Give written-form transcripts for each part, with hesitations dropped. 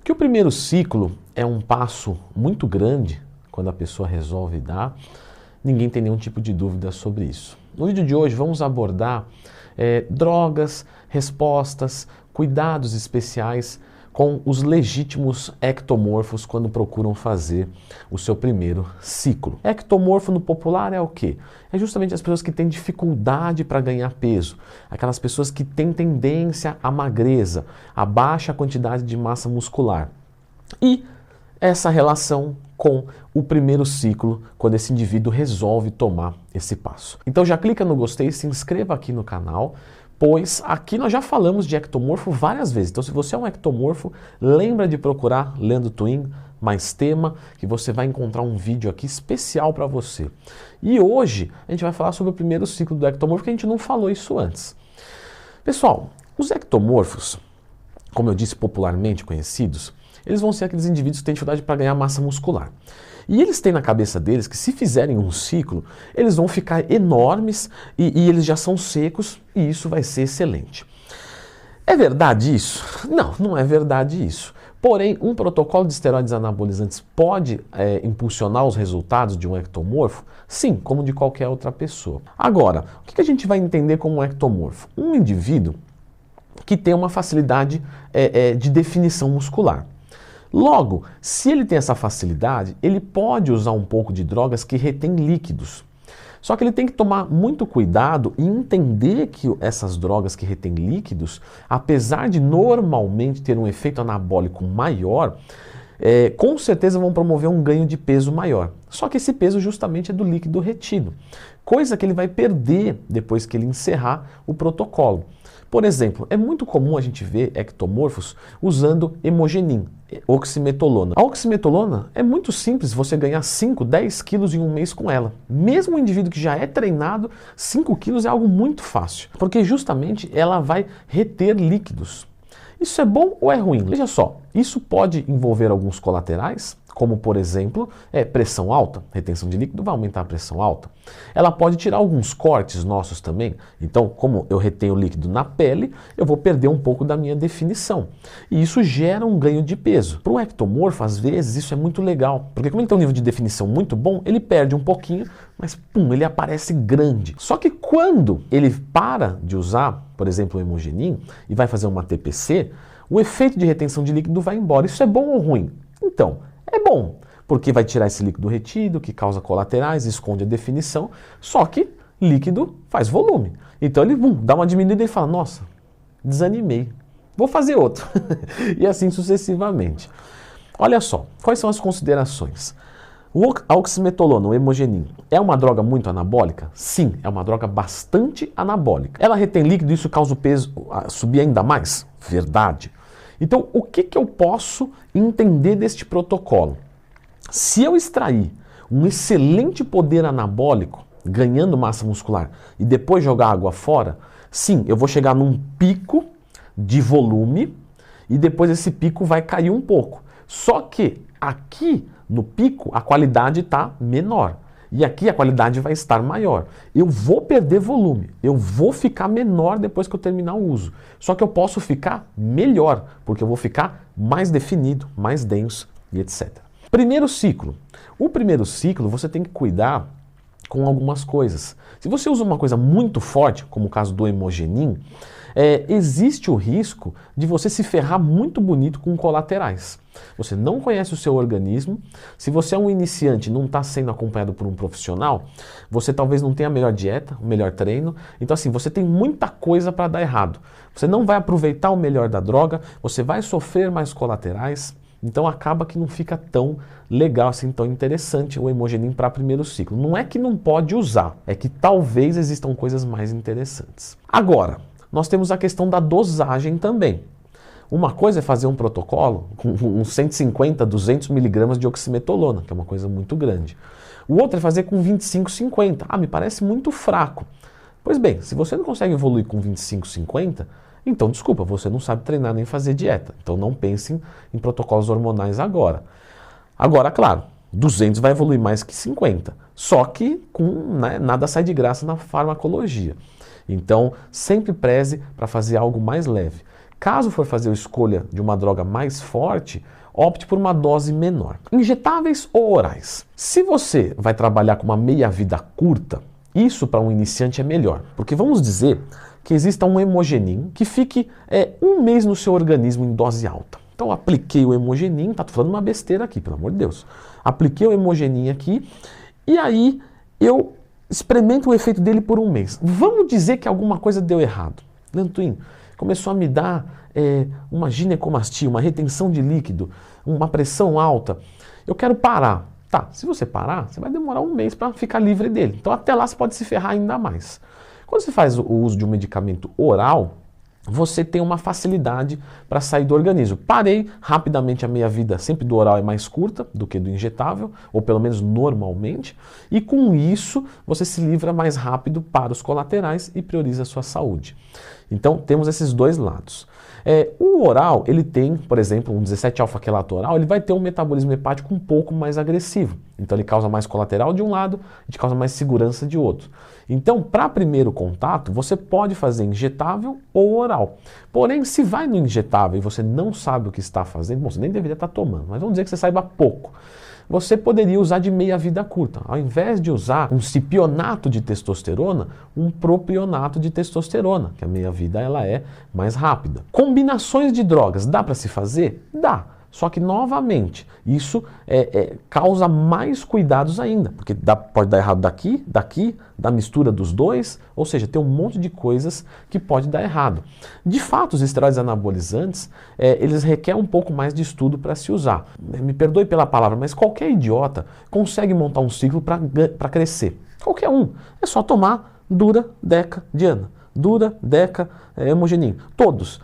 Que o primeiro ciclo é um passo muito grande quando a pessoa resolve dar, ninguém tem nenhum tipo de dúvida sobre isso. No vídeo de hoje vamos abordar drogas, respostas, cuidados especiais com os legítimos ectomorfos quando procuram fazer o seu primeiro ciclo. Ectomorfo no popular é o quê? É justamente as pessoas que têm dificuldade para ganhar peso, aquelas pessoas que têm tendência à magreza, a baixa quantidade de massa muscular. E essa relação com o primeiro ciclo, quando esse indivíduo resolve tomar esse passo. Então já clica no gostei, se inscreva aqui no canal, pois aqui nós já falamos de ectomorfo várias vezes. Então se você é um ectomorfo, lembra de procurar Leandro Twin mais tema, que você vai encontrar um vídeo aqui especial para você. E hoje a gente vai falar sobre o primeiro ciclo do ectomorfo, que a gente não falou isso antes. Pessoal, os ectomorfos, como eu disse, popularmente conhecidos, eles vão ser aqueles indivíduos que têm dificuldade para ganhar massa muscular. E eles têm na cabeça deles que se fizerem um ciclo, eles vão ficar enormes e eles já são secos e isso vai ser excelente. É verdade isso? Não, não é verdade isso. Porém, um protocolo de esteroides anabolizantes pode impulsionar os resultados de um ectomorfo? Sim, como de qualquer outra pessoa. Agora, o que a gente vai entender como um ectomorfo? Um indivíduo que tem uma facilidade de definição muscular. Logo, se ele tem essa facilidade, ele pode usar um pouco de drogas que retêm líquidos. Só que ele tem que tomar muito cuidado e entender que essas drogas que retêm líquidos, apesar de normalmente ter um efeito anabólico maior, com certeza vão promover um ganho de peso maior. Só que esse peso justamente é do líquido retido, coisa que ele vai perder depois que ele encerrar o protocolo. Por exemplo, é muito comum a gente ver ectomorfos usando hemogenin, oximetolona. A oximetolona é muito simples você ganhar 5, 10 quilos em um mês com ela. Mesmo um indivíduo que já é treinado, 5 quilos é algo muito fácil, porque justamente ela vai reter líquidos. Isso é bom ou é ruim? Veja só, isso pode envolver alguns colaterais, como por exemplo, pressão alta, retenção de líquido vai aumentar a pressão alta. Ela pode tirar alguns cortes nossos também, então como eu retenho líquido na pele, eu vou perder um pouco da minha definição. E isso gera um ganho de peso. Para o ectomorfo, às vezes, isso é muito legal, porque como ele tem um nível de definição muito bom, ele perde um pouquinho, mas pum, ele aparece grande. Só que quando ele para de usar, por exemplo, o hemogenin, e vai fazer uma TPC, o efeito de retenção de líquido vai embora. Isso é bom ou ruim? Então, é bom, porque vai tirar esse líquido retido, que causa colaterais, esconde a definição, só que líquido faz volume. Então ele dá uma diminuída e fala, nossa, desanimei, vou fazer outro. E assim sucessivamente. Olha só, quais são as considerações? A oximetolona, o hemogenin, é uma droga muito anabólica? Sim, é uma droga bastante anabólica. Ela retém líquido e isso causa o peso subir ainda mais? Verdade. Então, o que eu posso entender deste protocolo? Se eu extrair um excelente poder anabólico, ganhando massa muscular, e depois jogar água fora, sim, eu vou chegar num pico de volume e depois esse pico vai cair um pouco. Só que aqui no pico a qualidade está menor. E aqui a qualidade vai estar maior. Eu vou perder volume, eu vou ficar menor depois que eu terminar o uso. Só que eu posso ficar melhor, porque eu vou ficar mais definido, mais denso e etc. Primeiro ciclo. O primeiro ciclo você tem que cuidar com algumas coisas. Se você usa uma coisa muito forte, como o caso do hemogenin, existe o risco de você se ferrar muito bonito com colaterais. Você não conhece o seu organismo, se você é um iniciante e não está sendo acompanhado por um profissional, você talvez não tenha a melhor dieta, o melhor treino, então assim, você tem muita coisa para dar errado. Você não vai aproveitar o melhor da droga, você vai sofrer mais colaterais, então acaba que não fica tão legal, assim, tão interessante o hemogenin para primeiro ciclo. Não é que não pode usar, é que talvez existam coisas mais interessantes. Agora, nós temos a questão da dosagem também. Uma coisa é fazer um protocolo com uns 150, 200 miligramas de oximetolona, que é uma coisa muito grande. O outro é fazer com 25, 50. Ah, me parece muito fraco. Pois bem, se você não consegue evoluir com 25, 50, então desculpa, você não sabe treinar nem fazer dieta. Então não pense em protocolos hormonais agora. Agora, claro, 200 vai evoluir mais que 50. Só que nada sai de graça na farmacologia. Então, sempre preze para fazer algo mais leve. Caso for fazer a escolha de uma droga mais forte, opte por uma dose menor. Injetáveis ou orais? Se você vai trabalhar com uma meia-vida curta, isso para um iniciante é melhor, porque vamos dizer que exista um Hemogenin que fique 1 mês no seu organismo em dose alta. Então apliquei o Hemogenin, tá falando uma besteira aqui, pelo amor de Deus. Apliquei o Hemogenin aqui e aí eu experimento o efeito dele por 1 mês. Vamos dizer que alguma coisa deu errado. Lantuim, começou a me dar uma ginecomastia, uma retenção de líquido, uma pressão alta. Eu quero parar. Tá, se você parar, você vai demorar 1 mês para ficar livre dele. Então até lá você pode se ferrar ainda mais. Quando você faz o uso de um medicamento oral, você tem uma facilidade para sair do organismo. Parei rapidamente, a meia-vida sempre do oral é mais curta do que do injetável, ou pelo menos normalmente, e com isso você se livra mais rápido para os colaterais e prioriza a sua saúde. Então temos esses dois lados. O oral, ele tem, por exemplo, um 17-alfa-quelato oral, ele vai ter um metabolismo hepático um pouco mais agressivo. Então ele causa mais colateral de um lado, e causa mais segurança de outro. Então, para primeiro contato, você pode fazer injetável ou oral. Porém, se vai no injetável e você não sabe o que está fazendo, bom, você nem deveria estar tomando, mas vamos dizer que você saiba pouco. Você poderia usar de meia-vida curta. Ao invés de usar um cipionato de testosterona, um propionato de testosterona, que a meia-vida ela é mais rápida. Combinações de drogas, dá para se fazer? Dá. Só que, novamente, isso causa mais cuidados ainda, porque pode dar errado daqui, da mistura dos dois, ou seja, tem um monte de coisas que pode dar errado. De fato, os esteroides anabolizantes, eles requerem um pouco mais de estudo para se usar. Me perdoe pela palavra, mas qualquer idiota consegue montar um ciclo para crescer. Qualquer um. É só tomar Dura, Deca, Diana. Dura, Deca, Hemogenin, todos.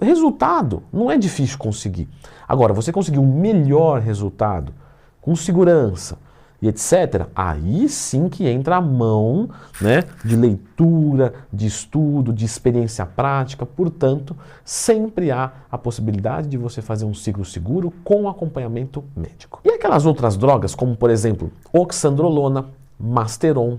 Resultado não é difícil conseguir. Agora, você conseguir um melhor resultado, com segurança e etc., aí sim que entra a mão, né, de leitura, de estudo, de experiência prática. Portanto, sempre há a possibilidade de você fazer um ciclo seguro com acompanhamento médico. E aquelas outras drogas, como por exemplo, oxandrolona, Masteron,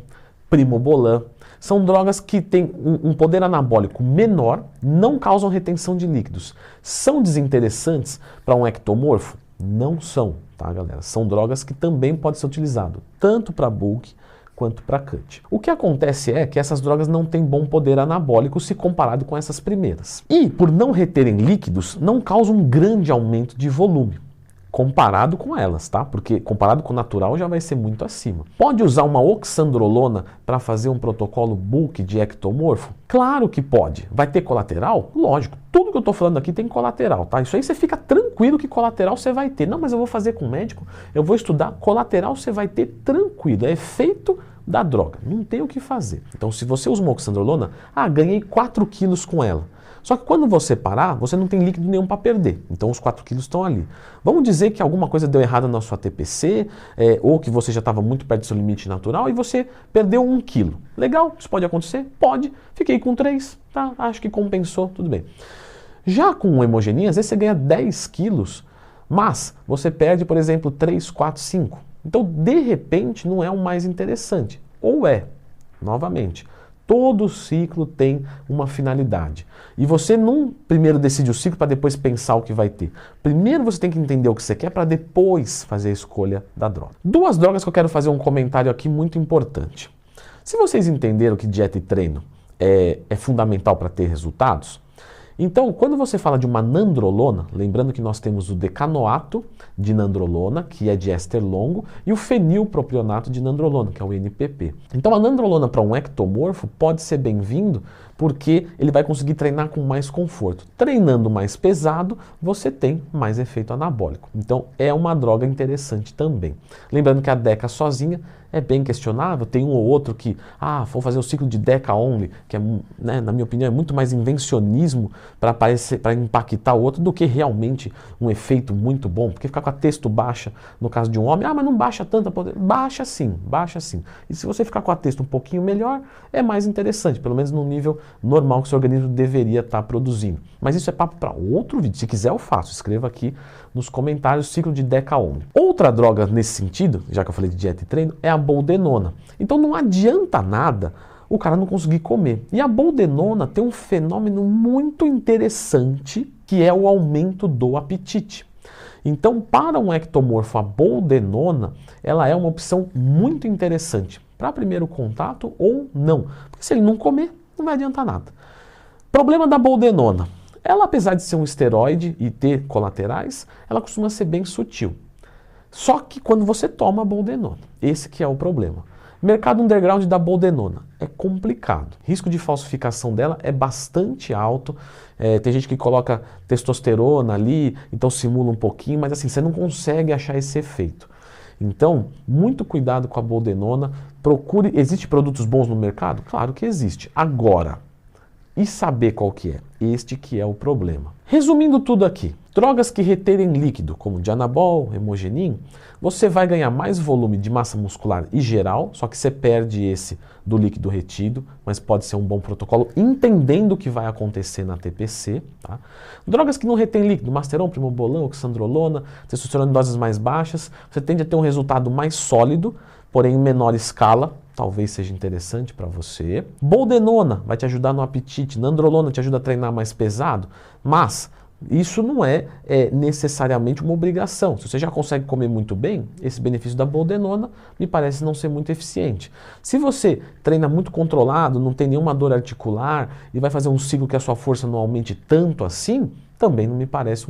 Primobolan, são drogas que têm um poder anabólico menor, não causam retenção de líquidos. São desinteressantes para um ectomorfo? Não são, tá, galera? São drogas que também podem ser utilizadas, tanto para bulk quanto para cut. O que acontece é que essas drogas não têm bom poder anabólico se comparado com essas primeiras. E, por não reterem líquidos, não causam um grande aumento de volume. Comparado com elas, tá? Porque comparado com o natural já vai ser muito acima. Pode usar uma oxandrolona para fazer um protocolo bulk de ectomorfo? Claro que pode. Vai ter colateral? Lógico. Tudo que eu estou falando aqui tem colateral, tá? Isso aí você fica tranquilo que colateral você vai ter. Não, mas eu vou fazer com o médico, eu vou estudar. Colateral você vai ter tranquilo. É efeito da droga. Não tem o que fazer. Então, se você usa uma oxandrolona, ganhei 4 quilos com ela. Só que quando você parar, você não tem líquido nenhum para perder. Então os 4 quilos estão ali. Vamos dizer que alguma coisa deu errado na sua TPC, ou que você já estava muito perto do seu limite natural e você perdeu 1 quilo. Legal, isso pode acontecer? Pode. Fiquei com 3, tá? Acho que compensou, tudo bem. Já com o Hemogenin, às vezes você ganha 10 quilos, mas você perde, por exemplo, 3, 4, 5. Então, de repente, não é o mais interessante. Ou é, novamente. Todo ciclo tem uma finalidade. E você não primeiro decide o ciclo para depois pensar o que vai ter. Primeiro você tem que entender o que você quer para depois fazer a escolha da droga. 2 drogas que eu quero fazer um comentário aqui muito importante. Se vocês entenderam que dieta e treino é fundamental para ter resultados, então, quando você fala de uma nandrolona, lembrando que nós temos o decanoato de nandrolona, que é de éster longo, e o fenilpropionato de nandrolona, que é o NPP. Então, a nandrolona para um ectomorfo pode ser bem-vindo porque ele vai conseguir treinar com mais conforto. Treinando mais pesado, você tem mais efeito anabólico. Então, é uma droga interessante também. Lembrando que a Deca sozinha é bem questionável, tem um ou outro que, vou fazer o ciclo de Deca only, que é, né, na minha opinião, é muito mais invencionismo para impactar o outro do que realmente um efeito muito bom, porque ficar com a testo baixa no caso de um homem, mas não baixa tanto, baixa sim. E se você ficar com a testo um pouquinho melhor, é mais interessante, pelo menos no nível normal que o seu organismo deveria estar produzindo. Mas isso é papo para outro vídeo, se quiser eu faço, escreva aqui nos comentários ciclo de Deca only. Outra droga nesse sentido, já que eu falei de dieta e treino, é a boldenona. Então não adianta nada o cara não conseguir comer. E a boldenona tem um fenômeno muito interessante, que é o aumento do apetite. Então, para um ectomorfo, a boldenona, ela é uma opção muito interessante para primeiro contato ou não. Porque se ele não comer, não vai adiantar nada. Problema da boldenona. Ela, apesar de ser um esteroide e ter colaterais, ela costuma ser bem sutil. Só que quando você toma a boldenona, esse que é o problema. Mercado underground da boldenona é complicado. Risco de falsificação dela é bastante alto. Tem gente que coloca testosterona ali, então simula um pouquinho, mas assim, você não consegue achar esse efeito. Então, muito cuidado com a boldenona. Procure. Existe produtos bons no mercado? Claro que existe. Agora, e saber qual que é? Este que é o problema. Resumindo tudo aqui, drogas que reterem líquido, como Dianabol, Hemogenin, você vai ganhar mais volume de massa muscular e geral, só que você perde esse do líquido retido, mas pode ser um bom protocolo, entendendo o que vai acontecer na TPC. Tá? Drogas que não retêm líquido, Masteron, Primobolan, Oxandrolona, testosterona em doses mais baixas, você tende a ter um resultado mais sólido, porém em menor escala, talvez seja interessante para você. Boldenona vai te ajudar no apetite, nandrolona te ajuda a treinar mais pesado, mas isso não é necessariamente uma obrigação. Se você já consegue comer muito bem, esse benefício da boldenona me parece não ser muito eficiente. Se você treina muito controlado, não tem nenhuma dor articular e vai fazer um ciclo que a sua força não aumente tanto assim, também não me parece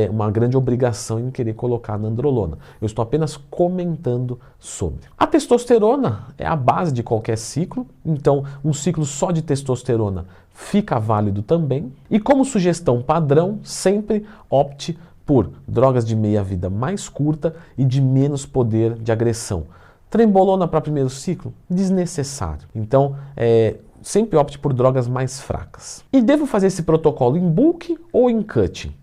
uma grande obrigação em querer colocar a nandrolona. Eu estou apenas comentando sobre. A testosterona é a base de qualquer ciclo, então um ciclo só de testosterona fica válido também. E como sugestão padrão, sempre opte por drogas de meia-vida mais curta e de menos poder de agressão. Trembolona para primeiro ciclo? Desnecessário. Então, sempre opte por drogas mais fracas. E devo fazer esse protocolo em bulk ou em cut?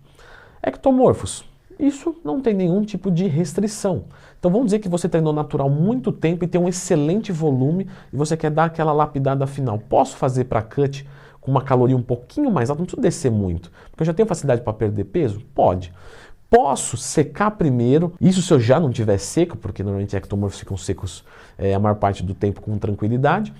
Ectomorfos. Isso não tem nenhum tipo de restrição. Então vamos dizer que você treinou natural muito tempo e tem um excelente volume e você quer dar aquela lapidada final. Posso fazer para cut com uma caloria um pouquinho mais alta? Não preciso descer muito, porque eu já tenho facilidade para perder peso? Pode. Posso secar primeiro, isso se eu já não tiver seco, porque normalmente ectomorfos ficam secos a maior parte do tempo com tranquilidade.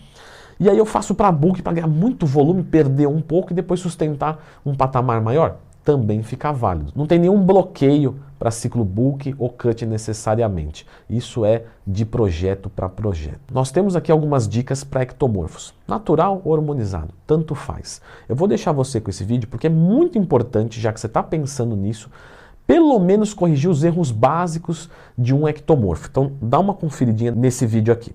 E aí eu faço para bulk para ganhar muito volume, perder um pouco e depois sustentar um patamar maior? Também fica válido. Não tem nenhum bloqueio para ciclo bulk ou cut necessariamente. Isso é de projeto para projeto. Nós temos aqui algumas dicas para ectomorfos. Natural ou hormonizado, tanto faz. Eu vou deixar você com esse vídeo porque é muito importante, já que você está pensando nisso, pelo menos corrigir os erros básicos de um ectomorfo. Então dá uma conferidinha nesse vídeo aqui.